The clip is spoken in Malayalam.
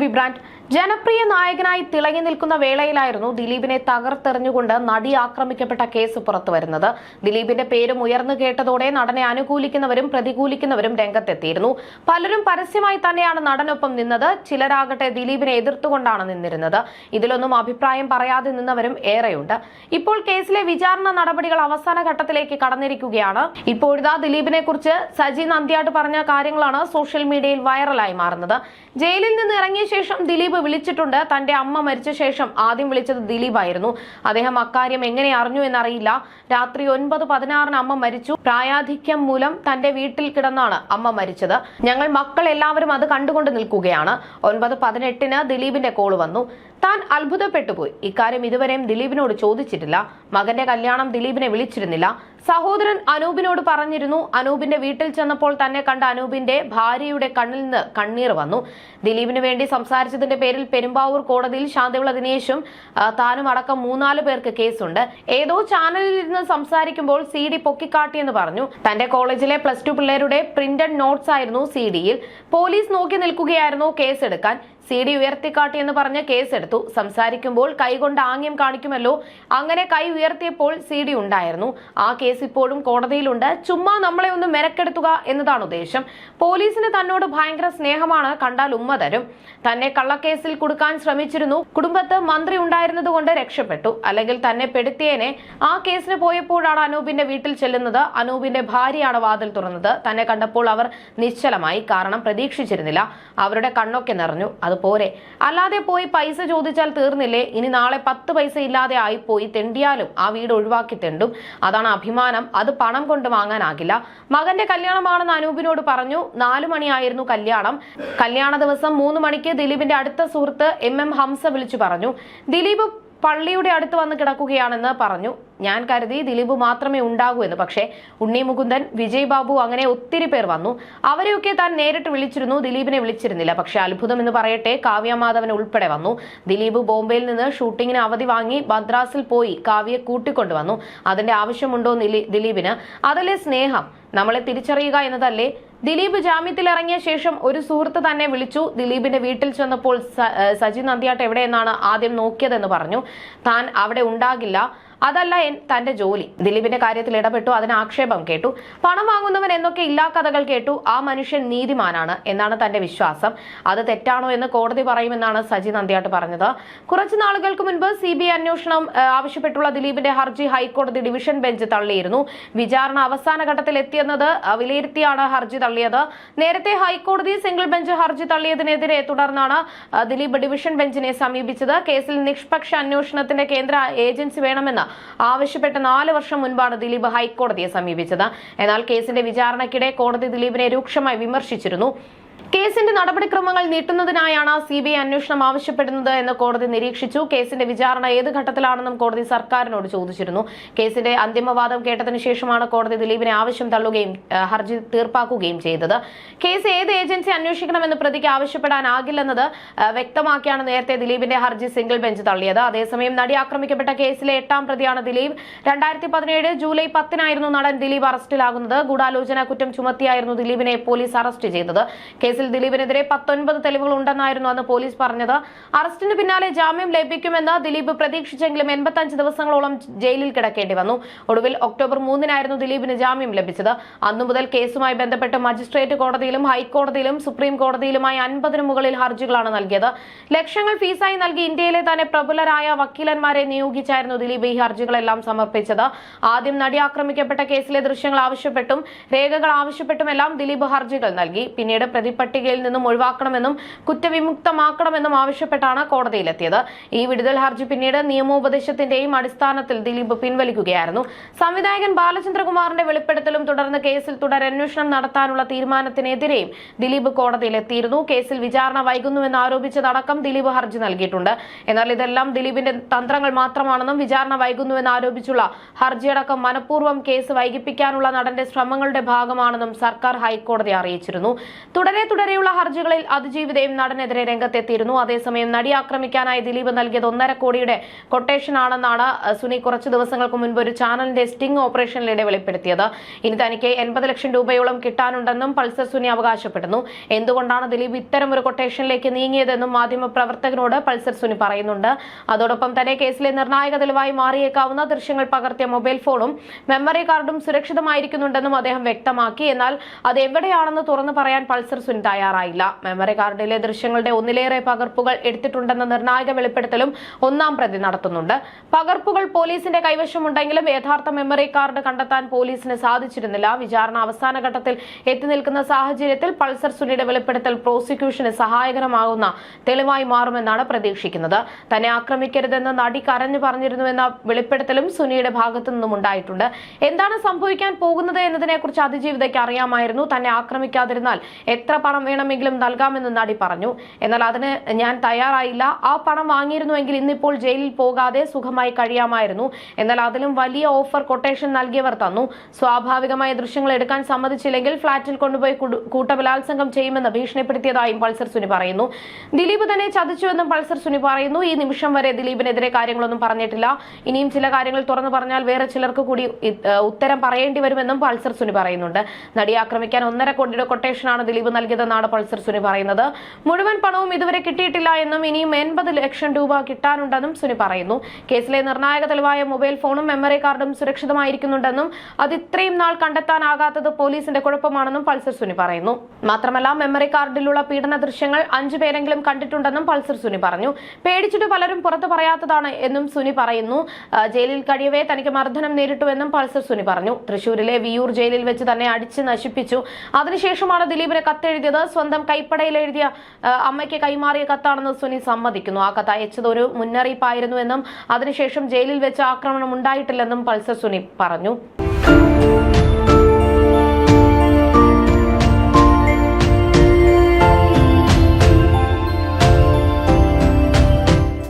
Movie brand. ജനപ്രിയ നായകനായി തിളങ്ങി നിൽക്കുന്ന വേളയിലായിരുന്നു ദിലീപിനെ തകർത്തെറിഞ്ഞുകൊണ്ട് നടി ആക്രമിക്കപ്പെട്ട കേസ് പുറത്തുവരുന്നത്. ദിലീപിന്റെ പേരും ഉയർന്നു കേട്ടതോടെ നടനെ അനുകൂലിക്കുന്നവരും പ്രതികൂലിക്കുന്നവരും രംഗത്തെത്തിയിരുന്നു. പലരും പരസ്യമായി തന്നെയാണ് നടനൊപ്പം നിന്നത്. ചിലരാകട്ടെ ദിലീപിനെ എതിർത്തുകൊണ്ടാണ് നിന്നിരുന്നത്. ഇതിലൊന്നും അഭിപ്രായം പറയാതെ നിന്നവരും ഏറെയുണ്ട്. ഇപ്പോൾ കേസിലെ വിചാരണ നടപടികൾ അവസാന ഘട്ടത്തിലേക്ക് കടന്നിരിക്കുകയാണ്. ഇപ്പോഴിതാ ദിലീപിനെ കുറിച്ച് സജി നന്ദ്യാട്ട് പറഞ്ഞ കാര്യങ്ങളാണ് സോഷ്യൽ മീഡിയയിൽ വൈറലായി മാറുന്നത്. ജയിലിൽ നിന്ന് ഇറങ്ങിയ ശേഷം ദിലീപ് വിളിച്ചിട്ടുണ്ട്. തന്റെ അമ്മ മരിച്ച ശേഷം ആദ്യം വിളിച്ചത് ദിലീപായിരുന്നു. അദ്ദേഹം അക്കാര്യം എങ്ങനെ അറിഞ്ഞു എന്നറിയില്ല. രാത്രി 9:16 അമ്മ മരിച്ചു. പ്രായാധിക്യം മൂലം തന്റെ വീട്ടിൽ കിടന്നാണ് അമ്മ മരിച്ചത്. ഞങ്ങൾ മക്കൾ എല്ലാവരും അത് കണ്ടുകൊണ്ട് നിൽക്കുകയാണ്. 9:18 ദിലീപിന്റെ കോള് വന്നു. താൻ അത്ഭുതപ്പെട്ടുപോയി. ഇക്കാര്യം ഇതുവരെയും ദിലീപിനോട് ചോദിച്ചിട്ടില്ല. മകന്റെ കല്യാണം ദിലീപിനെ വിളിച്ചിരുന്നില്ല. സഹോദരൻ അനൂപിനോട് പറഞ്ഞിരുന്നു. അനൂപിന്റെ വീട്ടിൽ ചെന്നപ്പോൾ തന്നെ കണ്ട അനൂപിന്റെ ഭാര്യയുടെ കണ്ണിൽ നിന്ന് കണ്ണീർ വന്നു. ദിലീപിന് വേണ്ടി സംസാരിച്ചതിന്റെ പേരിൽ പെരുമ്പാവൂർ കോടതിയിൽ ശാന്തിവിള ദിനേശും താനും അടക്കം 3-4 പേർക്ക് കേസുണ്ട്. ഏതോ ചാനലിൽ ഇരുന്ന് സംസാരിക്കുമ്പോൾ CD പൊക്കിക്കാട്ടിയെന്ന് പറഞ്ഞു. തന്റെ കോളേജിലെ +2 പിള്ളേരുടെ പ്രിന്റഡ് നോട്ട്സ് ആയിരുന്നു CD-യിൽ. പോലീസ് നോക്കി നിൽക്കുകയായിരുന്നു കേസെടുക്കാൻ. CD ഉയർത്തിക്കാട്ടിയെന്ന് പറഞ്ഞ് കേസെടുത്തു. സംസാരിക്കുമ്പോൾ കൈകൊണ്ട് ആംഗ്യം കാണിക്കുമല്ലോ, അങ്ങനെ കൈ ഉയർത്തിയപ്പോൾ CD ഉണ്ടായിരുന്നു. ആ കേസ് ഇപ്പോഴും കോടതിയിലുണ്ട്. ചുമ്മാ നമ്മളെ ഒന്ന് മെനക്കെടുത്തുക എന്നതാണ് ഉദ്ദേശം. പോലീസിന് തന്നോട് ഭയങ്കര സ്നേഹമാണ്. കണ്ടാൽ ഉമ്മ തരും. തന്നെ കള്ളക്കേസിൽ കൊടുക്കാൻ ശ്രമിച്ചിരുന്നു. കുടുംബത്ത് മന്ത്രി ഉണ്ടായിരുന്നത് കൊണ്ട് രക്ഷപ്പെട്ടു. അല്ലെങ്കിൽ തന്നെ പെടുത്തിയേനെ. ആ കേസിന് പോയപ്പോഴാണ് അനൂപിന്റെ വീട്ടിൽ ചെല്ലുന്നത്. അനൂപിന്റെ ഭാര്യയാണ് വാതിൽ തുറന്നത്. തന്നെ കണ്ടപ്പോൾ അവർ നിശ്ചലമായി. കാരണം പ്രതീക്ഷിച്ചിരുന്നില്ല. അവരുടെ കണ്ണൊക്കെ നിറഞ്ഞു. പോരെ, അല്ലാതെ പോയി പൈസ ചോദിച്ചാൽ തീർന്നില്ലേ? ഇനി നാളെ 10 പൈസ ഇല്ലാതെ ആയിപ്പോയി തെണ്ടിയാലും ആ വീട് ഒഴിവാക്കി തെണ്ടും. അതാണ് അഭിമാനം. അത് പണം കൊണ്ട് വാങ്ങാനാകില്ല. മകന്റെ കല്യാണമാണെന്ന് അനൂപിനോട് പറഞ്ഞു. 4 മണിയായിരുന്നു കല്യാണം. കല്യാണ ദിവസം 3 മണിക്ക് ദിലീപിന്റെ അടുത്ത സുഹൃത്ത് MM ഹംസ വിളിച്ചു പറഞ്ഞു, ദിലീപ് പള്ളിയുടെ അടുത്ത് വന്ന് കിടക്കുകയാണെന്ന് പറഞ്ഞു. ഞാൻ കരുതി ദിലീപ് മാത്രമേ ഉണ്ടാകൂ എന്ന്. പക്ഷേ ഉണ്ണി മുകുന്ദൻ, വിജയ് ബാബു, അങ്ങനെ ഒത്തിരി പേർ വന്നു. അവരെയൊക്കെ താൻ നേരിട്ട് വിളിച്ചിരുന്നു. ദിലീപിനെ വിളിച്ചിരുന്നില്ല. പക്ഷെ അത്ഭുതം എന്ന് പറയട്ടെ, കാവ്യ മാധവൻ ഉൾപ്പെടെ വന്നു. ദിലീപ് ബോംബെയിൽ നിന്ന് ഷൂട്ടിങ്ങിന് അവധി വാങ്ങി മദ്രാസിൽ പോയി കാവ്യയെ കൂട്ടിക്കൊണ്ടുവന്നു. അതിന്റെ ആവശ്യമുണ്ടോ ദിലീപിന്? അതല്ലേ സ്നേഹം? നമ്മളെ തിരിച്ചറിയുക എന്നതല്ലേ? ദിലീപ് ജാമ്യത്തിൽ ഇറങ്ങിയ ശേഷം ഒരു സുഹൃത്ത് തന്നെ വിളിച്ചു. ദിലീപിന്റെ വീട്ടിൽ ചെന്നപ്പോൾ സജി നന്ദ്യാട്ട് എവിടെയെന്നാണ് ആദ്യം നോക്കിയതെന്ന് പറഞ്ഞു. താൻ അവിടെ ഉണ്ടാകില്ല, അതല്ല തന്റെ ജോലി. ദിലീപിന്റെ കാര്യത്തിൽ ഇടപെട്ടു. അതിന് ആക്ഷേപം കേട്ടു. പണം വാങ്ങുന്നവൻ എന്നൊക്കെ ഇല്ലാ കഥകൾ കേട്ടു. ആ മനുഷ്യൻ നീതിമാനാണ് എന്നാണ് തന്റെ വിശ്വാസം. അത് തെറ്റാണോ എന്ന് കോടതി പറയുമെന്നാണ് സജി നന്ദ്യാട്ട് പറഞ്ഞത്. കുറച്ചു നാളുകൾക്ക് മുൻപ് CBI അന്വേഷണം ആവശ്യപ്പെട്ടുള്ള ദിലീപിന്റെ ഹർജി ഹൈക്കോടതി ഡിവിഷൻ ബെഞ്ച് തള്ളിയിരുന്നു. വിചാരണ അവസാന ഘട്ടത്തിൽ എത്തിയെന്നത് വിലയിരുത്തിയാണ് ഹർജി തള്ളിയത്. നേരത്തെ ഹൈക്കോടതി സിംഗിൾ ബെഞ്ച് ഹർജി തള്ളിയതിനെതിരെ തുടർന്നാണ് ദിലീപ് ഡിവിഷൻ ബെഞ്ചിനെ സമീപിച്ചത്. കേസിൽ നിഷ്പക്ഷ അന്വേഷണത്തിന്റെ കേന്ദ്ര ഏജൻസി വേണമെന്ന് ആവശ്യപ്പെട്ട് 4 വർഷം മുൻപാണ് ദിലീപ് ഹൈക്കോടതിയെ സമീപിച്ചത്. എന്നാൽ കേസിന്റെ വിചാരണയ്ക്കിടെ കോടതി ദിലീപിനെ രൂക്ഷമായി വിമർശിച്ചിരുന്നു. കേസിന്റെ നടപടിക്രമങ്ങൾ നീട്ടുന്നതിനായാണ് CBI അന്വേഷണം ആവശ്യപ്പെടുന്നത് എന്ന് കോടതി നിരീക്ഷിച്ചു. കേസിന്റെ വിചാരണ ഏത് ഘട്ടത്തിലാണെന്നും കോടതി സർക്കാരിനോട് ചോദിച്ചിരുന്നു. കേസിന്റെ അന്തിമവാദം കേട്ടതിനു ശേഷമാണ് കോടതി ദിലീപിനെ ആവശ്യം തള്ളുകയും ഹർജി തീർപ്പാക്കുകയും ചെയ്തത്. കേസ് ഏത് ഏജൻസി അന്വേഷിക്കണമെന്ന് പ്രതിക്ക് ആവശ്യപ്പെടാനാകില്ലെന്നത് വ്യക്തമാക്കിയാണ് നേരത്തെ ദിലീപിന്റെ ഹർജി സിംഗിൾ ബെഞ്ച് തള്ളിയത്. അതേസമയം നടി ആക്രമിക്കപ്പെട്ട കേസിലെ 8ാം പ്രതിയാണ് ദിലീപ്. 2017 ജൂലൈ 10-നായിരുന്നു നടൻ ദിലീപ് അറസ്റ്റിലാകുന്നത്. ഗൂഢാലോചന കുറ്റം ചുമത്തിയായിരുന്നു ദിലീപിനെ പോലീസ് അറസ്റ്റ് ചെയ്തത്. കേസിൽ ദിലീപിനെതിരെ 19 തെളിവുകൾ ഉണ്ടെന്നായിരുന്നു അന്ന് പോലീസ് പറഞ്ഞത്. അറസ്റ്റിന് പിന്നാലെ ജാമ്യം ലഭിക്കുമെന്ന് ദിലീപ് പ്രതീക്ഷിച്ചെങ്കിലും 85 ദിവസങ്ങളോളം ജയിലിൽ കിടക്കേണ്ടി വന്നു. ഒടുവിൽ ഒക്ടോബർ 3-നായിരുന്നു ദിലീപിന് ജാമ്യം ലഭിച്ചത്. അന്നു മുതൽ കേസുമായി ബന്ധപ്പെട്ട് മജിസ്ട്രേറ്റ് കോടതിയിലും ഹൈക്കോടതിയിലും സുപ്രീം കോടതിയിലുമായി 50-ന് മുകളിൽ ഹർജികളാണ് നൽകിയത്. ലക്ഷങ്ങൾ ഫീസായി നൽകി ഇന്ത്യയിലെ തന്നെ പ്രബലരായ വക്കീലന്മാരെ നിയോഗിച്ചായിരുന്നു ദിലീപ് ഈ ഹർജികളെല്ലാം സമർപ്പിച്ചത്. ആദ്യം നടി ആക്രമിക്കപ്പെട്ട കേസിലെ ദൃശ്യങ്ങൾ ആവശ്യപ്പെട്ടും രേഖകൾ ആവശ്യപ്പെട്ടുമെല്ലാം ദിലീപ് ഹർജികൾ നൽകി. പിന്നീട് പ്രതിപട്ടികയിൽ നിന്നും ഒഴിവാക്കണമെന്നും കുറ്റവിമുക്തമാക്കണമെന്നും ആവശ്യപ്പെട്ടാണ് കോടതിയിലെത്തിയത്. ഈ വിടുതൽ ഹർജി പിന്നീട് നിയമോപദേശത്തിന്റെയും അടിസ്ഥാനത്തിൽ ദിലീപ് പിൻവലിക്കുകയായിരുന്നു. സംവിധായകൻ ബാലചന്ദ്രകുമാറിന്റെ വെളിപ്പെടുത്തലും തുടർന്ന് കേസിൽ തുടരന്വേഷണം നടത്താനുള്ള തീരുമാനത്തിനെതിരെയും ദിലീപ് കോടതിയിലെത്തിയിരുന്നു. കേസിൽ വിചാരണ വൈകുന്നുവെന്ന് ആരോപിച്ചതടക്കം ദിലീപ് ഹർജി നൽകിയിട്ടുണ്ട്. എന്നാൽ ഇതെല്ലാം ദിലീപിന്റെ തന്ത്രങ്ങൾ മാത്രമാണെന്നും വിചാരണ വൈകുന്നുവെന്ന് ആരോപിച്ചുള്ള ഹർജിയടക്കം മനഃപൂർവ്വം കേസ് വൈകിപ്പിക്കാനുള്ള നടന്റെ ശ്രമങ്ങളുടെ ഭാഗമാണെന്നും സർക്കാർ ഹൈക്കോടതിയെ അറിയിച്ചിരുന്നു. തുടരെ തുടരെയുള്ള ഹർജികളിൽ അതിജീവിതയും നടനെതിരെ രംഗത്തെത്തിയിരുന്നു. അതേസമയം നടി ആക്രമിക്കാനായി ദിലീപ് നൽകിയത് 1.5 കോടിയുടെ കൊട്ടേഷനാണെന്നാണ് സുനി കുറച്ചു ദിവസങ്ങൾക്ക് മുൻപ് ഒരു ചാനലിന്റെ സ്റ്റിംഗ് ഓപ്പറേഷനിലൂടെ വെളിപ്പെടുത്തിയത്. ഇനി തനിക്ക് 80 ലക്ഷം രൂപയോളം കിട്ടാനുണ്ടെന്നും പൾസർ സുനി അവകാശപ്പെടുന്നു. എന്തുകൊണ്ടാണ് ദിലീപ് ഇത്തരം ഒരു കൊട്ടേഷനിലേക്ക് നീങ്ങിയതെന്നും മാധ്യമപ്രവർത്തകനോട് പൾസർ സുനി പറയുന്നുണ്ട്. അതോടൊപ്പം തന്നെ കേസിലെ നിർണായക തെളിവായി മാറിയേക്കാവുന്ന ദൃശ്യങ്ങൾ പകർത്തിയ മൊബൈൽ ഫോണും മെമ്മറി കാർഡും സുരക്ഷിതമായിരിക്കുന്നുണ്ടെന്നും അദ്ദേഹം വ്യക്തമാക്കി. എന്നാൽ അത് എവിടെയാണെന്ന് തുറന്നു പറയാൻ പൾസർ സുനി തയ്യാറായില്ല. മെമ്മറി കാർഡിലെ ദൃശ്യങ്ങളുടെ ഒന്നിലേറെ പകർപ്പുകൾ എടുത്തിട്ടുണ്ടെന്ന നിർണായക വെളിപ്പെടുത്തലും ഒന്നാം പ്രതി നടത്തുന്നുണ്ട്. പകർപ്പുകൾ പോലീസിന്റെ കൈവശമുണ്ടെങ്കിലും യഥാർത്ഥ മെമ്മറി കാർഡ് കണ്ടെത്താൻ പോലീസിന് സാധിച്ചിരുന്നില്ല. വിചാരണ അവസാന ഘട്ടത്തിൽ എത്തി നിൽക്കുന്ന സാഹചര്യത്തിൽ പൾസർ സുനിയുടെ വെളിപ്പെടുത്തൽ പ്രോസിക്യൂഷന് സഹായകരമാകുന്ന തെളിവായി മാറുമെന്നാണ് പ്രതീക്ഷിക്കുന്നത്. തന്നെ ആക്രമിക്കരുതെന്ന് നടി കരഞ്ഞു പറഞ്ഞിരുന്നുവെന്ന വെളിപ്പെടുത്തലും സുനിയുടെ ഭാഗത്തു നിന്നും ഉണ്ടായിട്ടുണ്ട്. എന്താണ് സംഭവിക്കാൻ പോകുന്നത് എന്നതിനെക്കുറിച്ച് അതിജീവിതയ്ക്ക് അറിയാമായിരുന്നു. തന്നെ ആക്രമിക്കാതിരുന്നാൽ എത്ര പണം വേണമെങ്കിലും നൽകാമെന്ന് നടി പറഞ്ഞു. എന്നാൽ അതിന് ഞാൻ തയ്യാറായില്ല. ആ പണം വാങ്ങിയിരുന്നുവെങ്കിൽ ഇന്നിപ്പോൾ ജയിലിൽ പോകാതെ സുഖമായി കഴിയാമായിരുന്നു. എന്നാൽ അതിലും വലിയ ഓഫർ കൊട്ടേഷൻ നൽകിയവർ തന്നു. സ്വാഭാവികമായ ദൃശ്യങ്ങൾ എടുക്കാൻ സമ്മതിച്ചില്ലെങ്കിൽ ഫ്ളാറ്റിൽ കൊണ്ടുപോയി കൂട്ടബലാത്സംഗം ചെയ്യുമെന്ന് ഭീഷണിപ്പെടുത്തിയതായും പൾസർ സുനി പറയുന്നു. ദിലീപ് തന്നെ ചതിച്ചുവെന്നും പൾസർ സുനി പറയുന്നു. ഈ നിമിഷം വരെ ദിലീപിനെതിരെ കാര്യങ്ങളൊന്നും പറഞ്ഞിട്ടില്ല. ഇനിയും ചില കാര്യങ്ങൾ തുറന്നു പറഞ്ഞാൽ വേറെ ചിലർക്ക് കൂടി ഉത്തരം പറയേണ്ടി വരുമെന്നും പൾസർ സുനി പറയുന്നുണ്ട്. നടിയെ ആക്രമിക്കാൻ 1.5 കോടിയുടെ കൊട്ടേഷനാണ് ദിലീപ് നൽകിയതെന്നാണ് പൾസർ സുനി പറയുന്നത്. മുഴുവൻ പണവും ഇതുവരെ കിട്ടിയിട്ടില്ല എന്നും ഇനിയും 80 ലക്ഷം രൂപ കിട്ടാനുണ്ടെന്നും സുനി പറയുന്നു. കേസിലെ നിർണായക തെളിവായ മൊബൈൽ ഫോണും മെമ്മറി കാർഡും സുരക്ഷിതമായിരിക്കുന്നുണ്ടെന്നും അത് ഇത്രയും നാൾ കണ്ടെത്താനാകാത്തത് പോലീസിന്റെ കുഴപ്പമാണെന്നും പൾസർ സുനി പറയുന്നു. മാത്രമല്ല മെമ്മറി കാർഡിലുള്ള പീഡന ദൃശ്യങ്ങൾ 5 പേരെങ്കിലും കണ്ടിട്ടുണ്ടെന്നും പൾസർ സുനി പറഞ്ഞു. പേടിച്ചിട്ട് പലരും പുറത്തു പറയാത്തതാണ് എന്നും സുനി പറയുന്നു. ജയിലിൽ കഴിയവേ തനിക്ക് മർദ്ദനം നേരിട്ടുവെന്നും പൾസർ സുനി പറഞ്ഞു. തൃശൂരിലെ വിയൂർ ജയിലിൽ വെച്ച് തന്നെ അടിച്ച് നശിപ്പിച്ചു. അതിനുശേഷമാണ് ദിലീപിന് കത്തെഴുതിയത്. സ്വന്തം കൈപ്പടയിൽ എഴുതിയ അമ്മയ്ക്ക് കൈമാറിയ കത്താണെന്ന് സുനി സമ്മതിക്കുന്നു. ആ കത്ത് അയച്ചത് ഒരു മുന്നറിയിപ്പായിരുന്നുവെന്നും അതിനുശേഷം ജയിലിൽ വെച്ച് ആക്രമണം ഉണ്ടായിട്ടില്ലെന്നും പൾസർ സുനി പറഞ്ഞു.